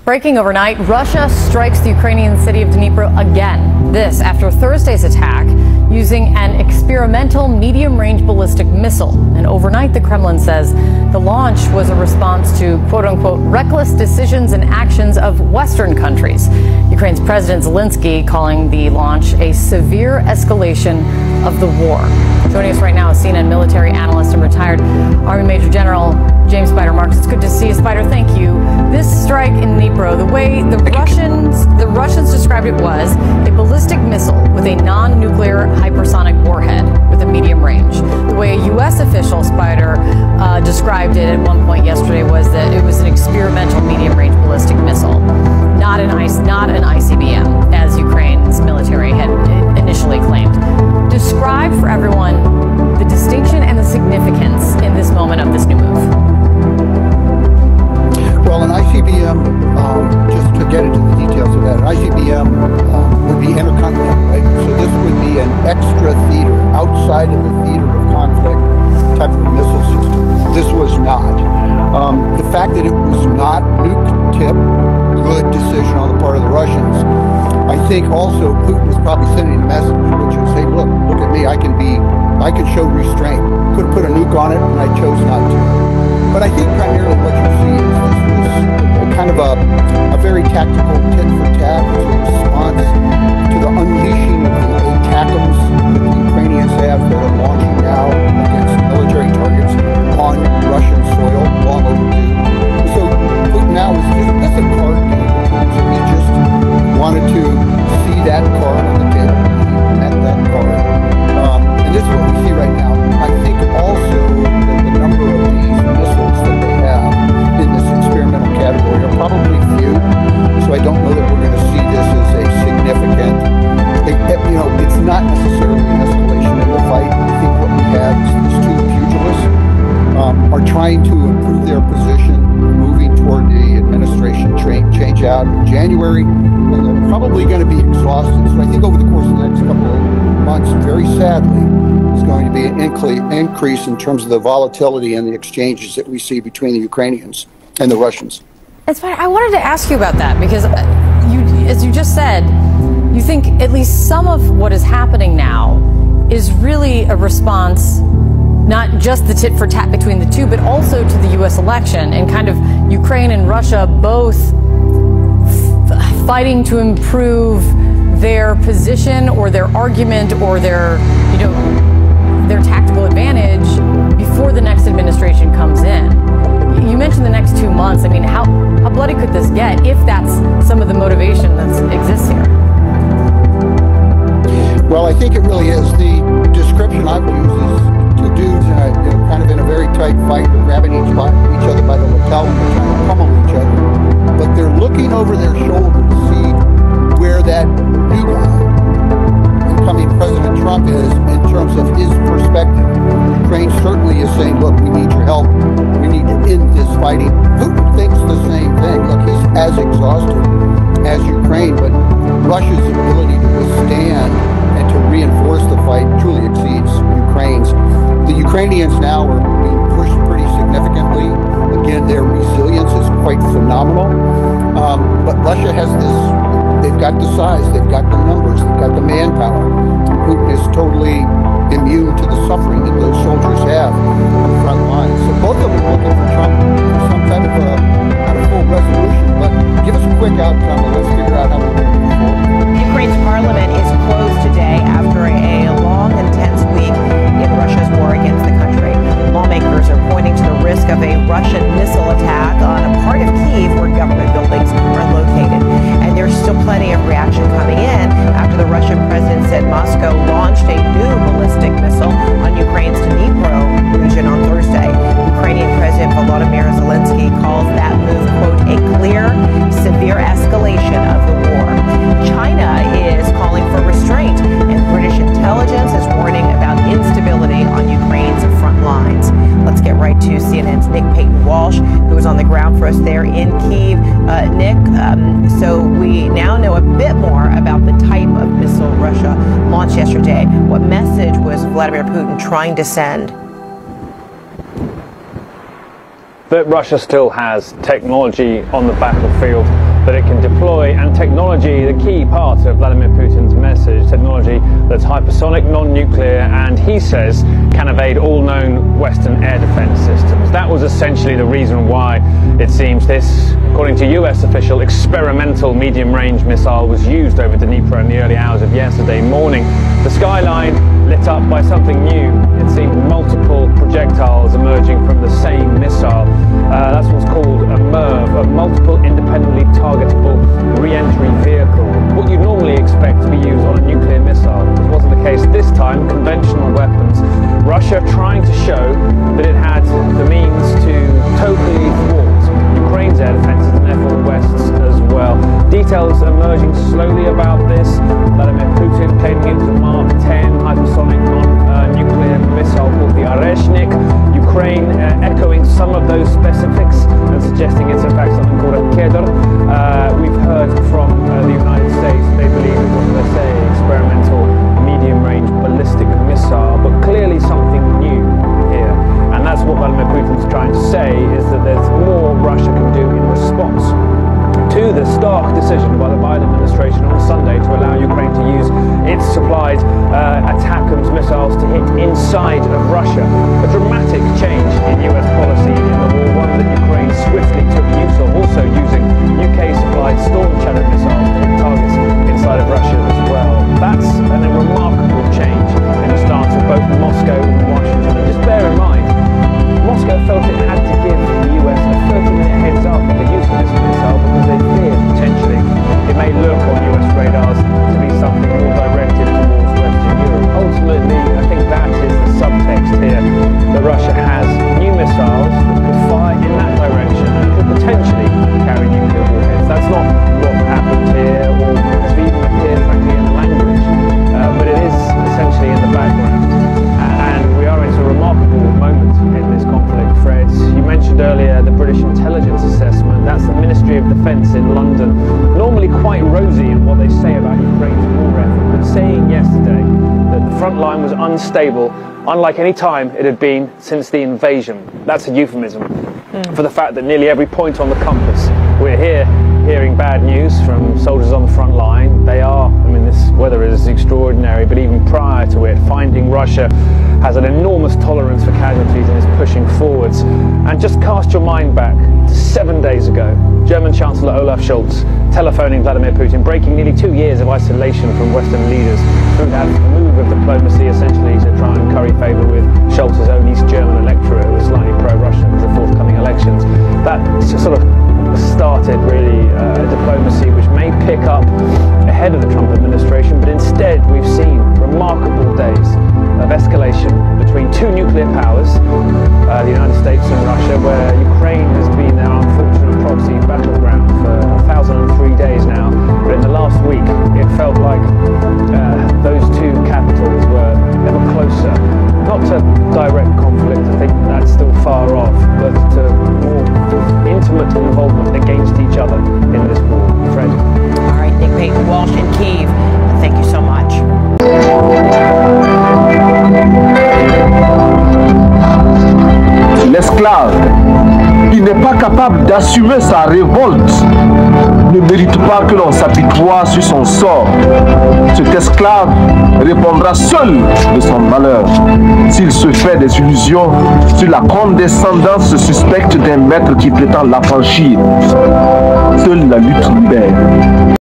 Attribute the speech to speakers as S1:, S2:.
S1: Breaking overnight, Russia strikes the Ukrainian city of Dnipro again. This after Thursday's attack using an experimental medium-range ballistic missile. And overnight, the Kremlin says the launch was a response to quote-unquote reckless decisions and actions of Western countries. Ukraine's President Zelensky calling the launch a severe escalation of the war. Joining us right now is CNN military analyst and retired Army Major General James Spider Marks. It's good to see you, Spider. Thank you. This strike in Dnipro, the way the Russians described it was a ballistic missile with a non-nuclear hypersonic warhead with a medium range. The way a U.S. official, Spider, described it at one point yesterday was that it was an experimental medium-range ballistic missile, not an ICBM, as Ukraine's military had initially claimed. Describe for everyone the distinction and the significance in this moment of this new move.
S2: Well, an ICBM, just to get into the details of that, an ICBM would be intercontinental, right? So this would be an extra theater, outside of the theater of conflict type of missile system. This was not. The fact that it was not nuke-tipped, good decision on the part of the Russians. I think also Putin was probably sending a message, which is, hey, look at me, I can show restraint. Could have put a nuke on it, and I chose not to. But I think primarily what you see is this was kind of a very tactical tit-for-tat response to the unleashing of the ATACMS that the Ukrainians have that are launching now against military targets on Russian soil, long overdue. So Putin now is just a card game. So he just wanted to see that card on the table. He met that card. And this is what we see right now. I think also that the number of these missiles that they have in this experimental category are probably few. So I don't know that we're going to see this as a significant, it's not necessarily an escalation of the fight. I think what we have is these two pugilists are trying to improve their position, moving toward the administration change out in January, and they're probably going to be exhausted. So I think over the course of the next couple of months, very sadly, is going to be an increase in terms of the volatility and the exchanges that we see between the Ukrainians and the Russians.
S1: It's fine. I wanted to ask you about that because, as you just said, you think at least some of what is happening now is really a response, not just the tit for tat between the two, but also to the U.S. election and kind of Ukraine and Russia both fighting to improve their position or their argument or their tactical advantage before the next administration comes in. You mentioned the next 2 months. I mean, how bloody could this get if that's some of the motivation that exists here?
S2: Well, I think it really is. The description I've used is two dudes kind of in a very tight fight, grabbing each other by the lapel and trying to pummel each other. But they're looking over their shoulder to see where that new guy, incoming President Trump, is in terms of his perspective. Ukraine certainly is saying, look, we need your help. We need to end this fighting. Putin thinks the same thing. Look, he's as exhausted as Ukraine, but Russia's ability to withstand and to reinforce the fight truly exceeds Ukraine's. The Ukrainians now are being pushed pretty significantly. Again, their resilience is quite phenomenal. But Russia has this, they've got the size, they've got the numbers, they've got the manpower. Putin is totally immune to the suffering that those soldiers have on the front lines. So both of them are looking for Trump for some type of not a full resolution, but give us a quick outcome and let's figure out how we're going to move forward.
S3: Ukraine's parliament is closed today after a long, intense week in Russia's war against the country. Lawmakers are pointing to the risk of a Russian missile attack on a part of Kyiv where government buildings are located. And there's still plenty of reaction coming in after the Russian president said Moscow launched a new ballistic missile on Ukraine's Dnipro region on Thursday. Ukrainian President Volodymyr Zelensky calls that move, quote, a clear, severe escalation of the war. China is calling for restraint, and British intelligence is warning about instability on Ukraine's front lines. Let's get right to CNN's Nick Payton-Walsh, who is on the ground for us there in Kyiv. Nick, so we now know a bit more about the type of missile Russia launched yesterday. What message was Vladimir Putin trying to send?
S4: That Russia still has technology on the battlefield that it can deploy, and technology, the key part of Vladimir Putin's message, technology that's hypersonic, non-nuclear, and he says can evade all known Western air defense systems. That was essentially the reason why it seems this, according to US official, experimental medium-range missile was used over Dnipro in the early hours of yesterday morning. The skyline lit up by something new. It seemed multiple projectiles emerging from the same missile. That's what's called a MIRV, a multiple independently targetable re-entry vehicle. What you'd normally expect to be used on a nuclear missile. This wasn't the case this time. Conventional weapons. Russia trying to show that it had the means to totally thwart Ukraine's air defences and therefore West's as well. Details emerging slowly about this. Vladimir Putin claiming it was a Mark 10 hypersonic non-nuclear missile called the Areshnik. Ukraine echoing some of those specifics and suggesting it's in fact something called a Quel. We've heard from the United States they believe it was, let's say, experimental medium-range ballistic missile, but clearly something new here. And that's what Vladimir Putin's trying to say, is that there's more Russia can do in response to the stark decision by the Biden administration on Sunday to allow Ukraine to use its supplied ATACMS missiles to hit inside of Russia. A dramatic change in US policy in the war, one that Ukraine swiftly took use of, also using UK-supplied Storm Shadow missiles to hit targets inside of Russia as well. That's a remarkable change in the stance of both Moscow and Washington. And just bear in mind, Moscow felt it had to give the US a 30-minute heads up on the use of this missile because they feared potentially it may look on US radars to be something more directed towards Western Europe. Ultimately, I think that is the subtext here, that Russia has new missiles that could fire in that direction and could potentially carry nuclear warheads. That's not what happened here, or does even appear, frankly, in the language, but it is essentially in the background. And we are into a remarkable moment in this conflict, Fred. You mentioned earlier the British intelligence assessment. That's the Ministry of Defence in London. Normally quite rosy in what they say about Ukraine's war effort, but saying yesterday that the front line was unstable, unlike any time it had been since the invasion. That's a euphemism for the fact that nearly every point on the compass, we're here hearing bad news from soldiers on the front line. They are, I mean, this weather is extraordinary, but even prior to it, finding Russia has an enormous tolerance for casualties and is pushing forwards. And just cast your mind back to 7 days ago, German Chancellor Olaf Scholz telephoning Vladimir Putin, breaking nearly 2 years of isolation from Western leaders through that move of diplomacy, essentially to try and curry favour with Scholz's own East German electorate, who was slightly pro-Russian for the forthcoming elections. That sort of started really a diplomacy which may pick up ahead of the Trump administration, but instead we've seen remarkable days of escalation between two nuclear powers, the United States and Russia, where Ukraine has been their unfortunate proxy battleground for 1,003 days now. But in the last week, it felt like those two capitals were ever closer, not to direct conflict, I think that's still far off, but to more intimate involvement against each other in this war. Fred.
S3: All right, Nick Payton-Walsh in Kyiv. Thank you so much.
S5: L'esclave qui n'est pas capable d'assumer sa révolte ne mérite pas que l'on s'apitoie sur son sort. Cet esclave répondra seul de son malheur s'il se fait des illusions sur la condescendance suspecte d'un maître qui prétend l'affranchir. Seule la lutte libère.